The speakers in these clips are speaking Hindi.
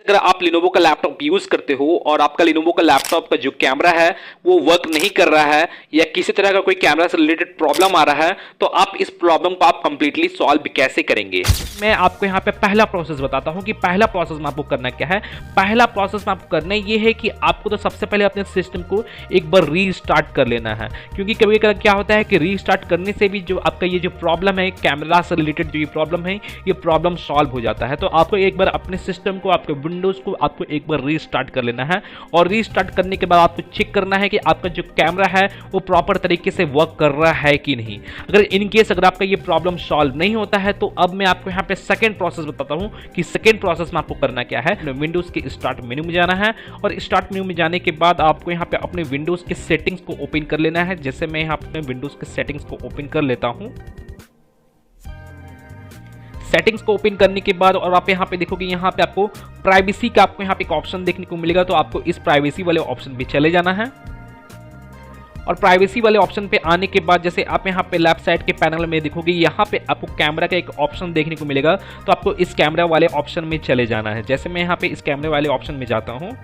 अगर आप Lenovo का लैपटॉप यूज करते हो और आपका Lenovo का लैपटॉप का जो कैमरा है वो वर्क नहीं कर रहा है या किसी तरह का कोई कैमरा से रिलेटेड प्रॉब्लम आ रहा है, तो आप इस प्रॉब्लम को आप कंप्लीटली सॉल्व कैसे करेंगे। मैं आपको यहाँ पे पहला प्रोसेस बताता हूँ कि पहला प्रोसेस में आपको करना क्या है। पहला प्रोसेस में आपको करना ये है कि आपको तो सबसे पहले अपने सिस्टम को एक बार रीस्टार्ट कर लेना है, क्योंकि कभी कभी क्या होता है कि रीस्टार्ट करने से भी जो आपका ये जो प्रॉब्लम है कैमरा से रिलेटेड जो ये प्रॉब्लम है ये प्रॉब्लम सॉल्व हो जाता है। तो आपको एक बार अपने सिस्टम को, आपके विंडोज को आपको एक बार रीस्टार्ट कर लेना है और रीस्टार्ट करने के बाद आपको चेक करना है कि आपका जो कैमरा है वो प्रॉपर तरीके से वर्क कर रहा है कि नहीं। अगर इन केस अगर आपका ये प्रॉब्लम सॉल्व नहीं होता है तो अब मैं आपको यहाँ पे सेकंड प्रोसेस बताता हूँ कि सेकंड प्रोसेस में आपको करना क्या है। विंडोज के स्टार्ट मेन्यू में जाना है और स्टार्ट मेन्यू में जाने के बाद आपको यहाँ पे अपने विंडोज के सेटिंग्स को ओपन कर लेना है। जैसे मैं यहाँ अपने विंडोज के सेटिंग्स को ओपन कर लेता हूँ। सेटिंग्स को ओपन करने के बाद और आप यहाँ पे देखोगे, यहाँ पे आपको प्राइवेसी का आपको यहाँ पे एक ऑप्शन देखने को मिलेगा, तो आपको इस प्राइवेसी वाले ऑप्शन पे चले जाना है। और प्राइवेसी वाले ऑप्शन पे आने के बाद जैसे आप यहाँ पे लेफ्ट साइड के पैनल में देखोगे, यहाँ पे आपको कैमरा का एक ऑप्शन देखने को मिलेगा, तो आपको इस कैमरा वाले ऑप्शन में चले जाना है। जैसे मैं यहाँ पे इस कैमरे वाले ऑप्शन में जाता हूँ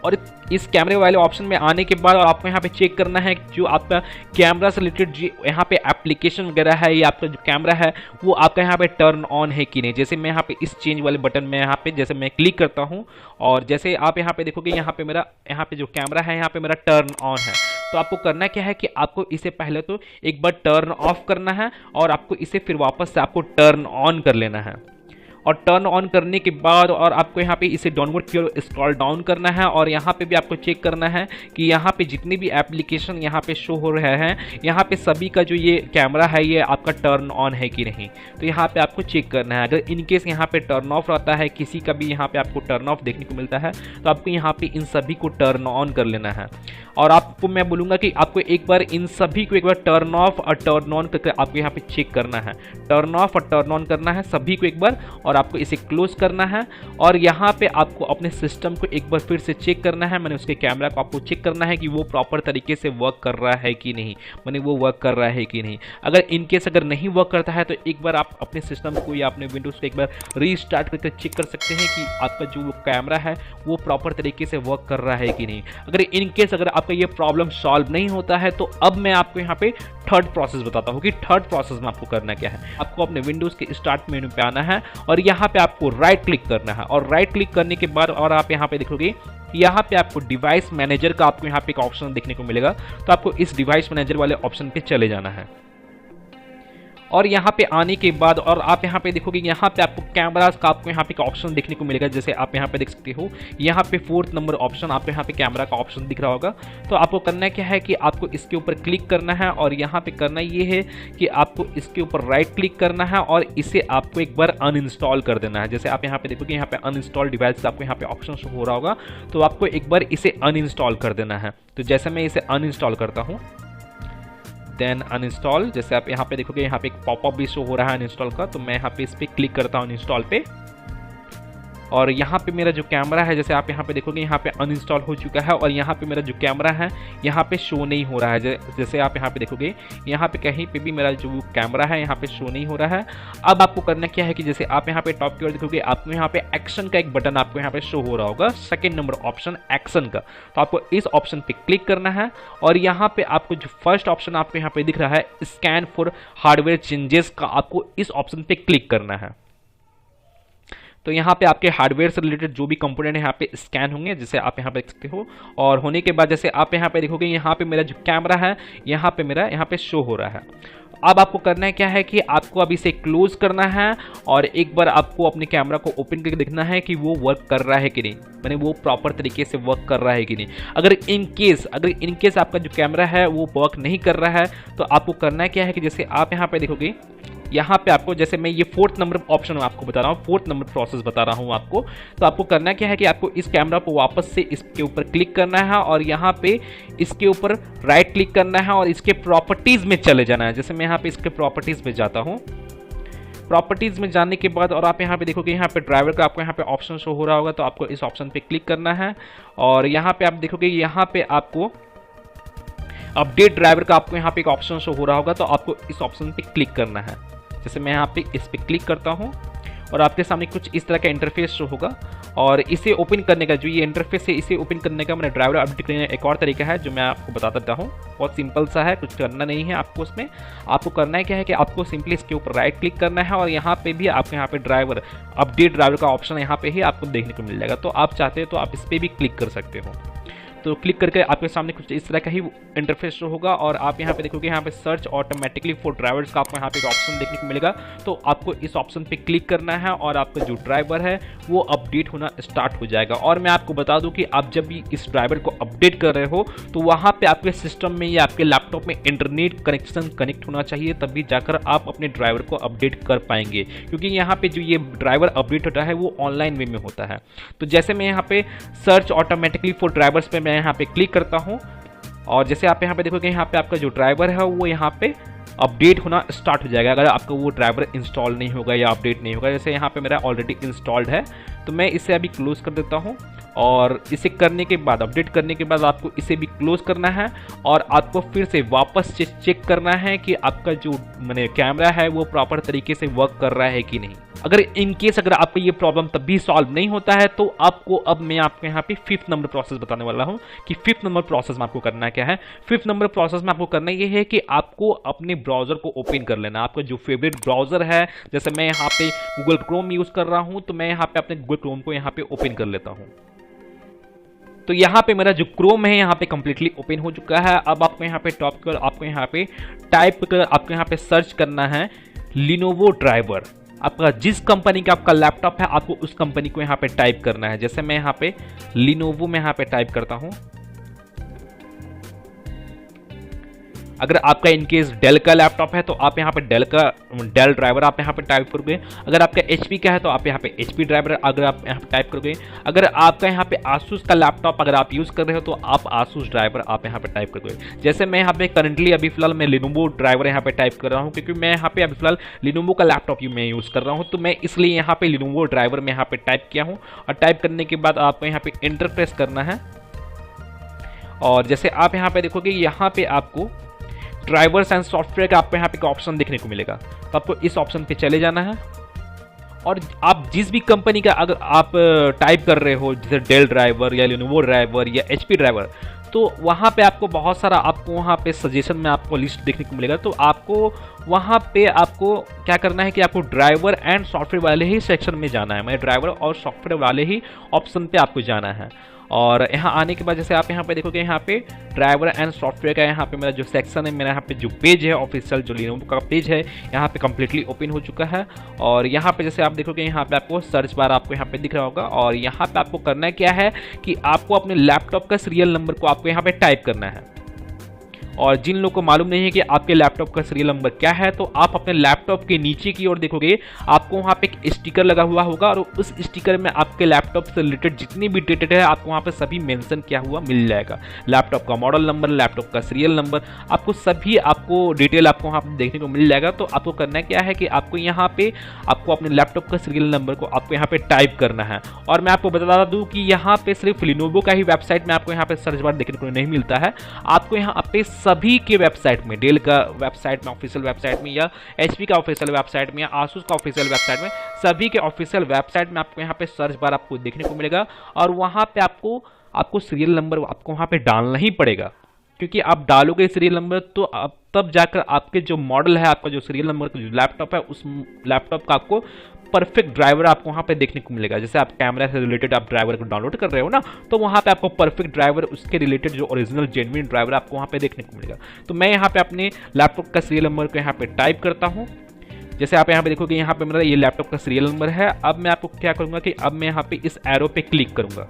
और इस कैमरे वाले ऑप्शन में आने के बाद और आपको यहाँ पे चेक करना है जो आपका कैमरा से रिलेटेड जो यहाँ पे एप्लीकेशन वगैरह है, ये आपका जो कैमरा है वो आपका यहाँ पे टर्न ऑन है कि नहीं। जैसे मैं यहाँ पे इस चेंज वाले बटन में यहाँ पे जैसे मैं क्लिक करता हूँ और जैसे आप यहाँ पे देखोगे, यहाँ पे मेरा यहाँ पे जो कैमरा है यहाँ पे मेरा टर्न ऑन है। तो आपको करना क्या है कि आपको इसे पहले तो एक बार टर्न ऑफ करना है और आपको इसे फिर वापस से आपको टर्न ऑन कर लेना है। और टर्न ऑन करने के बाद और आपको यहाँ पे इसे डाउनवर्ड की ओर स्क्रॉल डाउन करना है और यहाँ पे भी आपको चेक करना है कि यहाँ पे जितने भी एप्लीकेशन यहाँ पे शो हो रहे हैं, यहाँ पे सभी का जो ये कैमरा है ये आपका टर्न ऑन है कि नहीं। तो यहाँ पे आपको चेक करना है। अगर इनकेस यहाँ पे टर्न ऑफ रहता है, किसी का भी यहाँ पे आपको टर्न ऑफ देखने को मिलता है, तो आपको यहाँ पे इन सभी को टर्न ऑन कर लेना है। और आपको मैं बोलूँगा कि आपको एक बार इन सभी को एक बार टर्न ऑफ और टर्न ऑन करके आपको यहाँ पे चेक करना है। टर्न ऑफ और टर्न ऑन करना है सभी को एक बार और आपको इसे क्लोज करना है। और यहाँ पे आपको अपने सिस्टम को एक बार फिर से चेक करना है, मैंने उसके कैमरा को आपको चेक करना है कि वो प्रॉपर तरीके से वर्क कर रहा है कि नहीं, मैंने वो वर्क कर रहा है कि नहीं। अगर इनकेस अगर नहीं वर्क करता है तो एक बार आप अपने सिस्टम को या अपने विंडोज को एक बार रीस्टार्ट करके चेक कर सकते हैं कि आपका जो कैमरा है वो प्रॉपर तरीके से वर्क कर रहा है कि नहीं। अगर इनकेस अगर आपका ये प्रॉब्लम सॉल्व नहीं होता है तो अब मैं आपको यहाँ पे थर्ड प्रोसेस बताता हूँ कि थर्ड प्रोसेस में आपको करना क्या है। आपको अपने विंडोज के स्टार्ट मेन्यू पे आना है और यहाँ पे आपको राइट क्लिक करना है और राइट क्लिक करने के बाद और आप यहाँ पे देखोगे, यहाँ पे आपको डिवाइस मैनेजर का आपको यहाँ पे एक ऑप्शन देखने को मिलेगा, तो आपको इस डिवाइस मैनेजर वाले ऑप्शन पे चले जाना है। और यहाँ पे आने के बाद और आप यहाँ पे देखोगे, यहाँ पे आपको कैमरास का आपको यहाँ पे एक ऑप्शन देखने को मिलेगा। जैसे आप यहाँ पे देख सकते हो, यहाँ पे 4th नंबर ऑप्शन आपको यहाँ पे कैमरा का ऑप्शन दिख रहा होगा। तो आपको करना क्या है कि आपको इसके ऊपर क्लिक करना है और यहाँ पे करना ये है कि आपको इसके ऊपर राइट क्लिक करना है और इसे आपको एक बार अनइंस्टॉल कर देना है। जैसे आप यहाँ पे देखोगे, यहाँ पे अनइंस्टॉल डिवाइस आपको यहाँ पे ऑप्शन शो हो रहा होगा, तो आपको एक बार इसे अनइंस्टॉल कर देना है। तो जैसे मैं इसे अनइंस्टॉल करता हूँ, देन अनइंस्टॉल, जैसे आप यहाँ पे देखोगे यहाँ पे एक पॉपअप भी शो हो रहा है अनइंस्टॉल का, तो मैं यहाँ पे इस पर क्लिक करता हूँ अनइंस्टॉल पे। और यहाँ पे मेरा जो कैमरा है, जैसे आप यहाँ पे देखोगे, यहाँ पे अनइंस्टॉल हो चुका है और यहाँ पे मेरा जो कैमरा है यहाँ पे शो नहीं हो रहा है। जैसे आप यहाँ पे देखोगे, यहाँ पे कहीं पे भी मेरा जो कैमरा है यहाँ पे शो नहीं हो रहा है। अब आपको करना क्या है कि जैसे आप यहाँ पे टॉप की ओर देखोगे, आपको यहाँ पे एक्शन का एक बटन आपको यहाँ पे शो हो रहा होगा, 2nd नंबर ऑप्शन एक्शन का। तो आपको इस ऑप्शन पे क्लिक करना है और यहाँ पे आपको जो फर्स्ट ऑप्शन आपको यहाँ पे दिख रहा है स्कैन फॉर हार्डवेयर चेंजेस का, आपको इस ऑप्शन पे क्लिक करना है। तो यहाँ पे आपके हार्डवेयर से रिलेटेड जो भी कंपोनेंट है यहाँ पे स्कैन होंगे, जैसे आप यहाँ पे देख सकते हो। और होने के बाद जैसे आप यहाँ पे देखोगे, यहाँ पे मेरा जो कैमरा है यहाँ पे मेरा यहाँ पे शो हो रहा है। अब आपको करना है क्या है कि आपको अब इसे क्लोज करना है और एक बार आपको अपने कैमरा को ओपन करके देखना है कि वो वर्क कर रहा है कि नहीं, मैंने वो प्रॉपर तरीके से वर्क कर रहा है कि नहीं। अगर इनकेस आपका जो कैमरा है वो वर्क नहीं कर रहा है तो आपको करना है क्या है कि जैसे आप यहाँ पे देखोगे, यहाँ पे आपको, जैसे मैं ये 4th नंबर ऑप्शन आपको बता रहा हूँ, 4th नंबर प्रोसेस बता रहा हूँ आपको, तो आपको करना क्या है कि आपको इस कैमरा को वापस से इसके ऊपर क्लिक करना है और यहाँ पे इसके ऊपर राइट क्लिक करना है और इसके प्रॉपर्टीज में चले जाना है। जैसे मैं यहाँ पे इसके प्रॉपर्टीज में जाता हूँ, प्रॉपर्टीज में जाने के बाद और आप यहाँ पे देखोगे, यहाँ पे ड्राइवर का आपको यहाँ पे ऑप्शन शो हो रहा होगा, तो आपको इस ऑप्शन पे क्लिक करना है और यहाँ पे आप देखोगे, यहाँ पे आपको अपडेट ड्राइवर का आपको यहाँ पे एक ऑप्शन शो हो रहा होगा, तो आपको इस ऑप्शन पे क्लिक करना है। जैसे मैं यहाँ पे इस पे क्लिक करता हूँ और आपके सामने कुछ इस तरह का इंटरफेस शो होगा। और इसे ओपन करने का जो ये इंटरफेस है, इसे ओपन करने का मेरा ड्राइवर अपडेट करने का एक और तरीका है जो मैं आपको बता देता हूँ। बहुत सिंपल सा है, कुछ करना नहीं है आपको। उसमें आपको करना है क्या है कि आपको सिंपली इसके ऊपर राइट क्लिक करना है और यहाँ पे भी आपको यहाँ पे ड्राइवर अपडेट ड्राइवर का ऑप्शन यहाँ पे ही आपको देखने को मिल जाएगा। तो आप चाहते हैं तो आप इस पर भी क्लिक कर सकते हो। तो क्लिक करके आपके सामने कुछ इस तरह का ही इंटरफेस शो होगा और आप यहाँ पे देखोगे यहाँ पे सर्च ऑटोमेटिकली फॉर ड्राइवर्स का आपको यहाँ पे एक ऑप्शन देखने को मिलेगा। तो आपको इस ऑप्शन पे क्लिक करना है और आपका जो ड्राइवर है वो अपडेट होना स्टार्ट हो जाएगा। और मैं आपको बता दूं कि आप जब भी इस ड्राइवर को अपडेट कर रहे हो तो वहाँ पे आपके सिस्टम में या आपके लैपटॉप में इंटरनेट कनेक्शन कनेक्ट होना चाहिए, तभी जाकर आप अपने ड्राइवर को अपडेट कर पाएंगे। क्योंकि यहाँ पे जो ये ड्राइवर अपडेट होता है वो ऑनलाइन वे में होता है। तो जैसे मैं यहाँ पे सर्च ऑटोमेटिकली फॉर ड्राइवर्स पे मैं यहाँ पे क्लिक करता हूं और जैसे आप यहाँ पे देखोगे यहाँ पे आपका जो ड्राइवर है वो यहाँ पे अपडेट होना स्टार्ट हो जाएगा। अगर आपका वो ड्राइवर इंस्टॉल नहीं होगा या अपडेट नहीं होगा, जैसे यहाँ पे मेरा ऑलरेडी इंस्टॉल्ड है तो मैं इसे अभी क्लोज कर देता हूँ। और इसे करने के बाद, अपडेट करने के बाद आपको इसे भी क्लोज करना है और आपको फिर से वापस चेक करना है कि आपका जो कैमरा है वो प्रॉपर तरीके से वर्क कर रहा है कि नहीं। अगर इन केस अगर आपका ये प्रॉब्लम तब भी सॉल्व नहीं होता है तो आपको, अब मैं आपको यहाँ पे 5th नंबर प्रोसेस बताने वाला हूँ कि 5th नंबर प्रोसेस में आपको करना क्या है। 5th नंबर प्रोसेस में आपको करना ये है कि आपको अपने ब्राउजर को ओपन कर लेना। आपका जो फेवरेट ब्राउजर है, जैसे मैं यहाँ पे गूगल क्रोम यूज कर रहा हूँ तो मैं यहाँ पे अपने गूगल क्रोम को यहाँ पे ओपन कर लेता हूँ। तो यहाँ पे मेरा जो क्रोम है यहाँ पे कंप्लीटली ओपन हो चुका है। अब आपको यहाँ पे टॉप कर, आपको यहाँ पे टाइप कर, आपको यहाँ पे सर्च करना है लिनोवो ड्राइवर। आपका जिस कंपनी का आपका लैपटॉप है आपको उस कंपनी को यहाँ पे टाइप करना है। जैसे मैं यहाँ पे लिनोवो में यहाँ पे टाइप करता हूँ। अगर आपका इनकेस डेल का लैपटॉप है तो आप यहाँ पे डेल ड्राइवर आप यहाँ पे टाइप करोगे। अगर आपका एचपी का है तो आप यहाँ पे एचपी ड्राइवर अगर आप यहाँ पे टाइप करोगे। अगर आपका यहाँ पे आसूस का लैपटॉप अगर आप यूज़ कर रहे हो तो आप आसूस ड्राइवर आप यहाँ पे टाइप करोगे। जैसे मैं यहाँ पे करंटली अभी फिलहाल मैं लिनोवो ड्राइवर यहाँ पे टाइप कर रहा हूँ क्योंकि मैं यहाँ पे अभी फिलहाल लिनोवो का लैपटॉप मैं यूज़ कर रहा हूँ, तो मैं इसलिए यहाँ पे लिनोवो ड्राइवर में यहाँ पे टाइप किया हूँ। और टाइप करने के बाद आपको यहाँ पे एंटर प्रेस करना है और जैसे आप यहाँ पे देखोगे यहाँ पे आपको ड्राइवर्स एंड सॉफ्टवेयर का आपको यहाँ पे ऑप्शन देखने को मिलेगा। तो आपको इस ऑप्शन पे चले जाना है और आप जिस भी कंपनी का अगर आप टाइप कर रहे हो, जैसे डेल ड्राइवर या लिनोवो ड्राइवर या एचपी ड्राइवर, तो वहाँ पे आपको बहुत सारा आपको वहाँ पे सजेशन में आपको लिस्ट देखने को मिलेगा। तो आपको वहाँ पे आपको क्या करना है कि आपको ड्राइवर एंड सॉफ्टवेयर वाले ही सेक्शन में जाना है। मैं ड्राइवर और सॉफ्टवेयर वाले ही ऑप्शन पे आपको जाना है। और यहाँ आने के बाद जैसे आप यहाँ पे देखोगे यहाँ पे ड्राइवर एंड सॉफ्टवेयर का यहाँ पे मेरा जो सेक्शन है, मेरा यहाँ पे जो पेज है ऑफिशियल जो लिनोवो का पेज है यहाँ पे कम्प्लीटली ओपन हो चुका है। और यहाँ पे जैसे आप देखोगे यहाँ पे आपको सर्च बार आपको यहाँ पे दिख रहा होगा और यहाँ पे आपको करना क्या है कि आपको अपने लैपटॉप का सीरियल नंबर को आपको यहाँ पे टाइप करना है। और जिन लोगों को मालूम नहीं है कि आपके लैपटॉप का सीरियल नंबर क्या है तो आप अपने लैपटॉप के नीचे की ओर देखोगे आपको वहाँ पे एक स्टिकर लगा हुआ होगा और उस स्टिकर में आपके लैपटॉप से रिलेटेड जितनी भी डेटा है आपको वहाँ पे सभी मेंशन किया हुआ मिल जाएगा। लैपटॉप का मॉडल नंबर, लैपटॉप का सीरियल नंबर, आपको सभी आपको डिटेल आपको वहाँ पे देखने को मिल जाएगा। तो आपको करना क्या है कि आपको यहाँ पे आपको अपने लैपटॉप का सीरियल नंबर को आपको यहाँ पे टाइप करना है। और मैं आपको बता दूँ कि यहाँ पे सिर्फ लिनोवो का ही वेबसाइट में आपको यहाँ पे सर्च बार देखने को नहीं मिलता है। आपको यहाँ पे सभी के वेबसाइट में, डेल का वेबसाइट में ऑफिशियल वेबसाइट में या एचपी का ऑफिशियल वेबसाइट में या आसूस का ऑफिशियल वेबसाइट में, सभी के ऑफिशियल वेबसाइट में आपको यहाँ पे सर्च बार आपको देखने को मिलेगा। और वहाँ पे आपको सीरियल नंबर आपको वहाँ पे डालना ही पड़ेगा, क्योंकि आप डालोगे सीरियल नंबर तो आप तब जाकर आपके जो मॉडल है, आपका जो सीरियल नंबर का जो लैपटॉप है, उस लैपटॉप का आपको परफेक्ट ड्राइवर आपको वहाँ पे देखने को मिलेगा। जैसे आप कैमरा से रिलेटेड आप ड्राइवर को डाउनलोड कर रहे हो ना, तो वहाँ पे आपको परफेक्ट ड्राइवर, उसके रिलेटेड जो ओरिजिनल जेन्युइन ड्राइवर आपको वहाँ पे देखने को मिलेगा। तो मैं यहाँ पे अपने लैपटॉप का सीरियल नंबर को यहाँ पे टाइप करता हूँ। जैसे आप यहाँ पे देखोगे यहाँ पे मेरा ये लैपटॉप का सीरियल नंबर है। अब मैं आपको क्या करूँगा कि अब मैं यहाँ पे इस एरो पे क्लिक करूँगा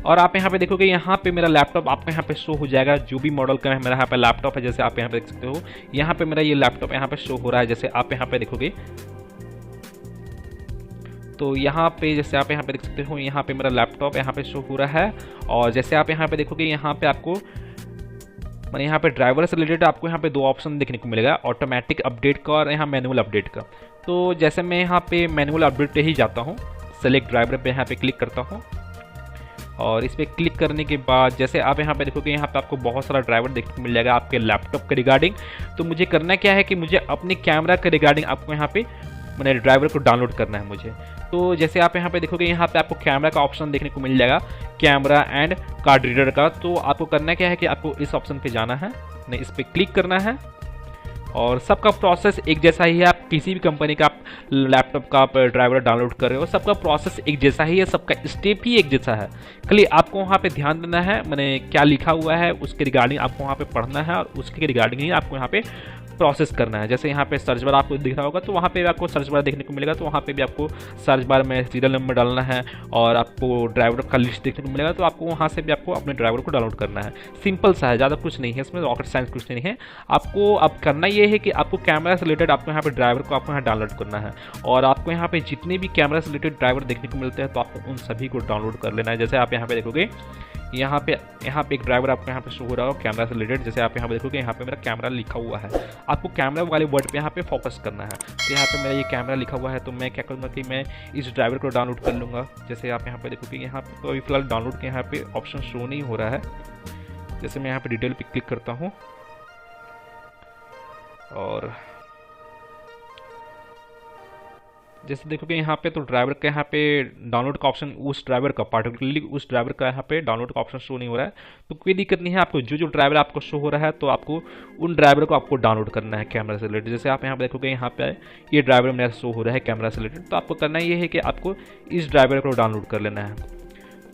और आप यहाँ पे देखोगे यहाँ पे मेरा लैपटॉप आपको यहाँ पे शो हो जाएगा, जो भी मॉडल का मेरा यहाँ पे लैपटॉप है। जैसे आप यहाँ पे देख सकते हो यहाँ पे मेरा ये लैपटॉप यहाँ पे शो हो रहा है। जैसे आप यहाँ पे देखोगे तो यहाँ पे जैसे आप यहाँ पे देख सकते हो यहाँ पे मेरा लैपटॉप यहाँ पे शो हो रहा है। और जैसे आप यहाँ पे देखोगे यहाँ पे आपको मैंने यहाँ पे ड्राइवर से रिलेटेड आपको यहाँ पे दो ऑप्शन देखने को मिलेगा, ऑटोमेटिक अपडेट का और यहाँ मैनुअल अपडेट का। तो जैसे मैं यहाँ पे मैनुअल अपडेट पे ही जाता हूँ, सेलेक्ट ड्राइवर पे यहाँ पे क्लिक करता हूँ और इस पर क्लिक करने के बाद जैसे आप यहाँ पे देखोगे यहाँ पे आपको बहुत सारा ड्राइवर देखने को मिल जाएगा आपके लैपटॉप के रिगार्डिंग। तो मुझे करना क्या है कि मुझे अपने कैमरा के रिगार्डिंग आपको यहाँ पे मैंने ड्राइवर को डाउनलोड करना है मुझे। तो जैसे आप यहाँ पे देखोगे, यहाँ पे आपको कैमरा का ऑप्शन देखने को मिल जाएगा, कैमरा एंड कार्ड रीडर का। तो आपको करना क्या है कि आपको इस ऑप्शन पे जाना है, नहीं इस पर क्लिक करना है, और सबका प्रोसेस एक जैसा ही है। आप किसी भी कंपनी का आप लैपटॉप का आप ड्राइवर डाउनलोड कर रहे हो, सबका प्रोसेस एक जैसा ही है, सबका स्टेप ही एक जैसा है। खाली आपको वहाँ पे ध्यान देना है, मैंने क्या लिखा हुआ है उसके रिगार्डिंग आपको वहाँ पे पढ़ना है, और उसके रिगार्डिंग ही आपको यहाँ पे प्रोसेस करना है। जैसे यहाँ पे सर्च बार आपको दिख रहा होगा, तो वहाँ पे भी आपको सर्च बार देखने को मिलेगा, तो वहाँ पे भी आपको सर्च बार में सीरियल नंबर डालना है, और आपको ड्राइवर का लिस्ट देखने को मिलेगा, तो आपको वहाँ से भी आपको अपने ड्राइवर को डाउनलोड करना है। सिंपल सा है, ज़्यादा कुछ नहीं है इसमें, रॉकेट साइंस कुछ नहीं है। आपको अब करना ये है कि आपको कैमरा से रिलेटेड आपको यहाँ पे ड्राइवर को आपको यहाँ डाउनलोड करना है, और आपको यहाँ पे जितने भी कैमरा से रिलेटेड ड्राइवर देखने को मिलते हैं, तो आपको उन सभी को डाउनलोड कर लेना है। जैसे आप यहाँ पे देखोगे, यहाँ पे एक ड्राइवर आपको यहाँ पे शो हो रहा होगा कैमरा से रिलेटेड। जैसे आप यहाँ पे देखोगे, यहाँ पे मेरा कैमरा लिखा हुआ है, आपको कैमरा वाले वर्ड पे यहाँ पे फोकस करना है। तो यहाँ पे मेरा ये कैमरा लिखा हुआ है, तो मैं क्या करूँगा कि मैं इस ड्राइवर को डाउनलोड कर लूँगा। जैसे आप यहाँ पे देखोगे, यहाँ पे तो अभी फिलहाल डाउनलोड के यहाँ पे ऑप्शन शो नहीं हो रहा है। जैसे मैं यहाँ पे डिटेल पे क्लिक करता हूँ, और जैसे देखोगे यहाँ पे तो ड्राइवर का यहाँ पे डाउनलोड का ऑप्शन, उस ड्राइवर का पार्टिकुलरली उस ड्राइवर का यहाँ पे डाउनलोड का ऑप्शन शो नहीं हो रहा है। तो कोई दिक्कत नहीं है, आपको जो ड्राइवर आपको शो हो रहा है, तो आपको उन ड्राइवर को आपको डाउनलोड करना है कैमरा से रिलेटेड। जैसे आप यहाँ पे देखोगे, यहाँ पे ये ड्राइवर मेरा शो हो रहा है कैमरा से रिलेटेड, तो आपको करना ये है कि आपको इस ड्राइवर को डाउनलोड कर लेना है।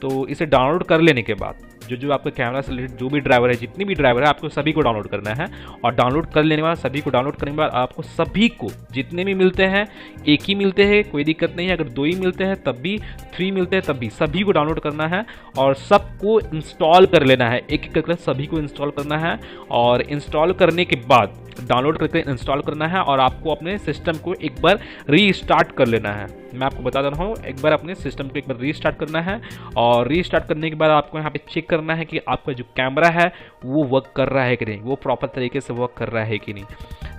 तो इसे डाउनलोड कर लेने के बाद जो आपके कैमरा से रिलेटेड जो भी ड्राइवर है, जितनी भी ड्राइवर है, आपको सभी को डाउनलोड करना है। और डाउनलोड कर लेने के बाद, सभी को डाउनलोड करने के बाद, आपको सभी को जितने भी मिलते हैं, एक ही मिलते हैं कोई दिक्कत नहीं है, अगर 2 ही मिलते हैं तब भी, 3 मिलते हैं तब भी, सभी को डाउनलोड करना है और सबको इंस्टॉल कर लेना है। एक एक करके सभी को इंस्टॉल करना है, और इंस्टॉल करने के बाद डाउनलोड करके इंस्टॉल करना है, और आपको अपने सिस्टम को एक बार रीस्टार्ट कर लेना है। मैं आपको बता रहा हूँ, एक बार अपने सिस्टम को एक बार रीस्टार्ट करना है, और रीस्टार्ट करने के बाद आपको यहाँ पे चेक करना है कि आपका जो कैमरा है वो वर्क कर रहा है कि नहीं, वो प्रॉपर तरीके से वर्क कर रहा है कि नहीं।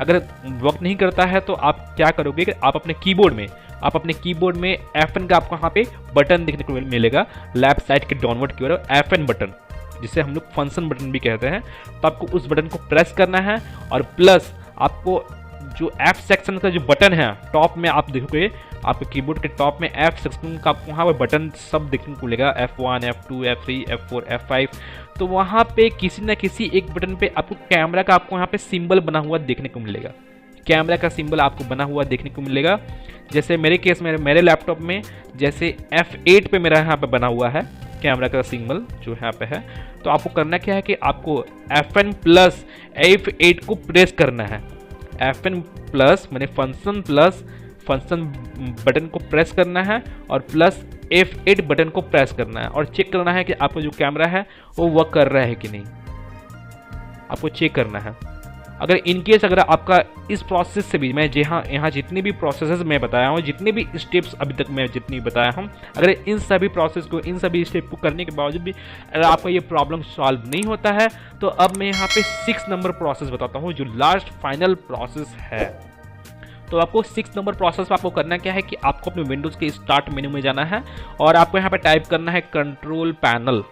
अगर वर्क नहीं करता है, तो आप क्या करोगे कि आप अपने कीबोर्ड में F1 का आपको यहाँ पे बटन देखने को मिलेगा, लेफ्ट साइड के डाउनवर्ड की ओर F1 बटन, जिसे हम लोग फंक्शन बटन भी कहते हैं। तो आपको उस बटन को प्रेस करना है, और प्लस आपको जो F सेक्शन का जो बटन है टॉप में, आप देखोगे आपके कीबोर्ड के टॉप में F सेक्शन का आपको वहाँ पर बटन सब देखने को मिलेगा, F1, F2, F3, F4, F5। तो वहाँ पे किसी न किसी एक बटन पे आपको कैमरा का आपको यहाँ पे सिंबल बना हुआ देखने को मिलेगा, कैमरा का सिंबल आपको बना हुआ देखने को मिलेगा। जैसे मेरे केस में, मेरे लैपटॉप में जैसे F8 पे मेरा यहाँ पे बना हुआ है कैमरा का सिंबल जो यहाँ पे है। तो आपको करना क्या है कि आपको F1 प्लस F8 को प्रेस करना है, F1 प्लस मैंने फंक्शन बटन को प्रेस करना है, और प्लस F8 बटन को प्रेस करना है, और चेक करना है कि आपका जो कैमरा है वो वर्क कर रहा है कि नहीं, आपको चेक करना है। अगर इनकेस अगर आपका इस प्रोसेस से भी, मैं यहाँ जितने भी प्रोसेसेस मैं बताया हूँ, जितने भी स्टेप्स अभी तक मैं जितनी बताया हूँ, अगर इन सभी प्रोसेस को, इन सभी स्टेप को करने के बावजूद भी अगर आपका ये प्रॉब्लम सॉल्व नहीं होता है, तो अब मैं यहाँ पे 6 नंबर प्रोसेस बताता हूँ, जो लास्ट फाइनल प्रोसेस है। तो आपको 6 नंबर प्रोसेस में आपको करना क्या है कि आपको अपने विंडोज़ के स्टार्ट मेनू में जाना है, और आपको यहाँ पे टाइप करना है कंट्रोल पैनल।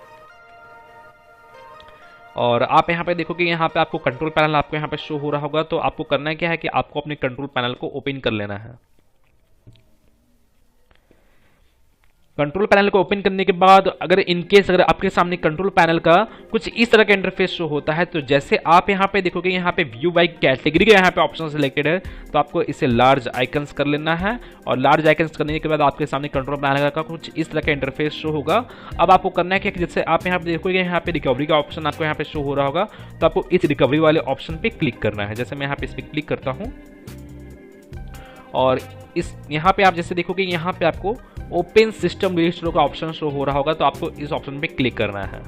और आप यहाँ पे देखोगे, यहाँ पे आपको कंट्रोल पैनल आपको यहाँ पे शो हो रहा होगा। तो आपको करना क्या है कि आपको अपने कंट्रोल पैनल को ओपन कर लेना है। कंट्रोल पैनल को ओपन करने के बाद अगर इनकेस अगर आपके सामने कंट्रोल पैनल का कुछ इस तरह का इंटरफेस शो होता है, तो जैसे आप यहाँ पे देखोगे, यहाँ पे व्यू बाय कैटेगरी का यहाँ पे ऑप्शन सिलेक्टेड है, तो आपको इसे लार्ज आइकन्स कर लेना है। और लार्ज आइकन्स करने के बाद आपके सामने कंट्रोल पैनल का कुछ इस तरह का इंटरफेस शो होगा। अब आपको करना है कि जैसे आप यहाँ पे देखोगे, यहाँ पे रिकवरी का ऑप्शन आपको यहाँ पे शो हो रहा होगा, तो आपको इस रिकवरी वाले ऑप्शन पे क्लिक करना है। जैसे मैं यहाँ पे इस पर क्लिक करता हूँ, और इस यहाँ पे आप जैसे देखोगे, यहाँ पे आपको ओपन सिस्टम रजिस्टर का ऑप्शन शो हो रहा होगा, तो आपको इस ऑप्शन पे क्लिक करना है।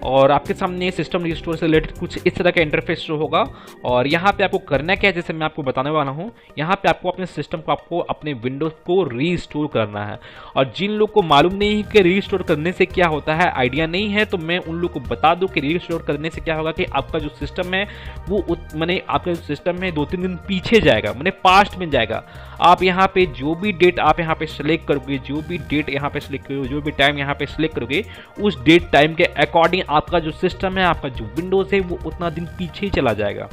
और आपके सामने सिस्टम रजिस्टर से रिलेटेड कुछ इस तरह का इंटरफेस शो होगा। और यहाँ पे आपको करना क्या है, जैसे मैं आपको बताने वाला हूँ, यहाँ पे आपको अपने सिस्टम को, आपको अपने विंडोज को रीस्टोर करना है। और जिन लोग को मालूम नहीं है कि रीस्टोर करने से क्या होता है, आइडिया नहीं है, तो मैं उन लोग को बता दूं कि रीस्टोर करने से क्या होगा कि आपका जो सिस्टम है वो मैंने आपका जो सिस्टम है 2-3 दिन पीछे जाएगा, मैंने पास्ट में जाएगा। आप यहाँ पे जो भी डेट आप यहाँ पे सिलेक्ट करोगे, जो भी डेट यहाँ पे सिलेक्ट करोगे, जो भी टाइम यहाँ पे सिलेक्ट करोगे, उस डेट टाइम के अकॉर्डिंग आपका जो सिस्टम है, आपका जो विंडोज है, वो उतना दिन पीछे ही चला जाएगा।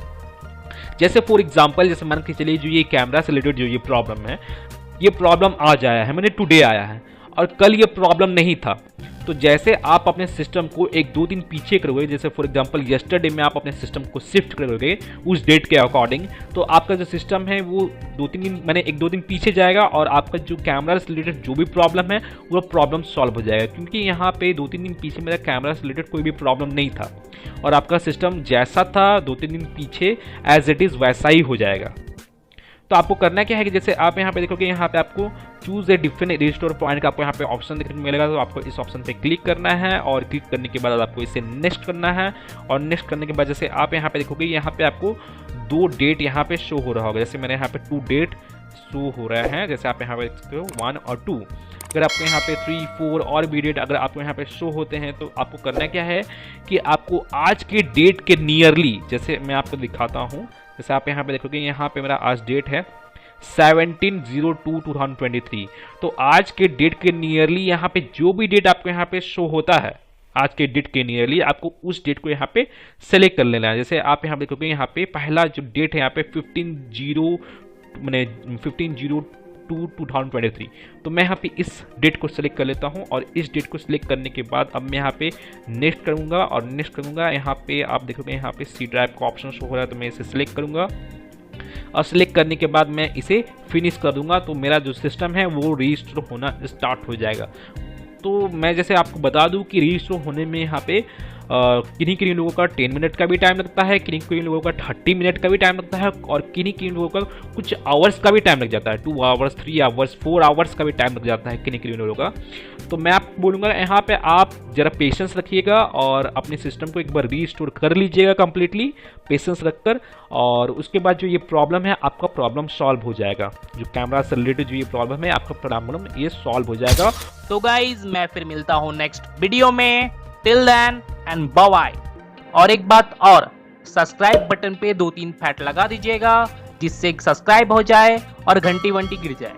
जैसे फॉर एग्जांपल जैसे मान के चलिए जो ये कैमरा से रिलेटेड जो ये प्रॉब्लम है, ये प्रॉब्लम आज आया है, मैंने टुडे आया है और कल ये प्रॉब्लम नहीं था। तो जैसे आप अपने सिस्टम को 1-2 दिन पीछे करोगे, जैसे फॉर एग्जांपल यस्टरडे में आप अपने सिस्टम को शिफ्ट करोगे उस डेट के अकॉर्डिंग, तो आपका जो सिस्टम है वो 2-3 दिन मैंने 1-2 दिन पीछे जाएगा और आपका जो कैमरा से रिलेटेड जो भी प्रॉब्लम है वो प्रॉब्लम सॉल्व हो जाएगा, क्योंकि यहाँ पे 2-3 दिन पीछे मेरा कैमरा से रिलेटेड कोई भी प्रॉब्लम नहीं था और आपका सिस्टम जैसा था 2-3 दिन पीछे एज इट इज़ वैसा ही हो जाएगा। तो आपको करना क्या है कि जैसे आप यहाँ पे देखोगे, यहाँ पे आपको choose a different restore point का आपको यहाँ पे ऑप्शन देखने को मिलेगा। तो आपको इस ऑप्शन पे क्लिक करना है और क्लिक करने के बाद आपको इसे नेक्स्ट करना है और नेक्स्ट करने के बाद जैसे आप यहाँ पे देखोगे, यहाँ पे आपको 2 डेट यहाँ पे शो हो रहा होगा। जैसे मेरे यहाँ पे 2 डेट शो हो रहा है, जैसे आप यहाँ पे देख सकते हो 1 और 2। अगर आपको यहाँ पे 3, 4 और भी डेट अगर आपको यहाँ पे शो होते हैं तो आपको करना क्या है कि आपको आज के डेट के नियरली, जैसे मैं आपको दिखाता हूँ, जैसे आप यहाँ पे देखोगे, यहाँ पे मेरा आज डेट है 17/02/2023। तो आज के डेट के नियरली यहाँ पे जो भी डेट आपको यहाँ पे शो होता है, आज के डेट के नियरली आपको उस डेट को यहाँ पे सेलेक्ट कर लेना है। जैसे आप यहाँ पे देखोगे, यहाँ पे पहला जो डेट है यहाँ पे 15/02/2023। तो मैं यहाँ पे इस डेट को सिलेक्ट कर लेता हूँ और इस डेट को सिलेक्ट करने के बाद अब मैं यहाँ पे नेक्स्ट करूँगा और नेक्स्ट करूँगा। यहाँ पे आप देखोगे, यहाँ पे सी ड्राइव का ऑप्शन शो हो रहा है, तो मैं इसे सिलेक्ट करूँगा और सिलेक्ट करने के बाद मैं इसे फिनिश कर दूंगा। तो मेरा जो सिस्टम है वो रीस्टोर होना स्टार्ट हो जाएगा। तो मैं जैसे आपको बता दूं कि रीस्टोर होने में यहाँ पे किन्हीं लोगों का 10 मिनट का भी टाइम लगता है, किन्हीं लोगों का 30 मिनट का भी टाइम लगता है और किन्हीं लोगों का कुछ आवर्स का भी टाइम लग जाता है, 2 आवर्स, 3 आवर्स, 4 आवर्स का भी टाइम लग जाता है किन्हीं लोगों का। तो मैं आपको बोलूँगा यहाँ पे आप ज़रा पेशेंस रखिएगा और अपने सिस्टम को एक बार रीस्टोर कर लीजिएगा कंप्लीटली पेशेंस रखकर, और उसके बाद जो ये प्रॉब्लम है आपका प्रॉब्लम सॉल्व हो जाएगा। जो कैमरा से रिलेटेड जो ये प्रॉब्लम है आपका प्रॉब्लम ये सॉल्व हो जाएगा। तो गाइज मैं फिर मिलता हूँ नेक्स्ट वीडियो में, till then and bye bye. और एक बात और, सब्सक्राइब बटन पे 2-3 फैट लगा दीजिएगा जिससे सब्सक्राइब हो जाए और घंटी वंटी गिर जाए।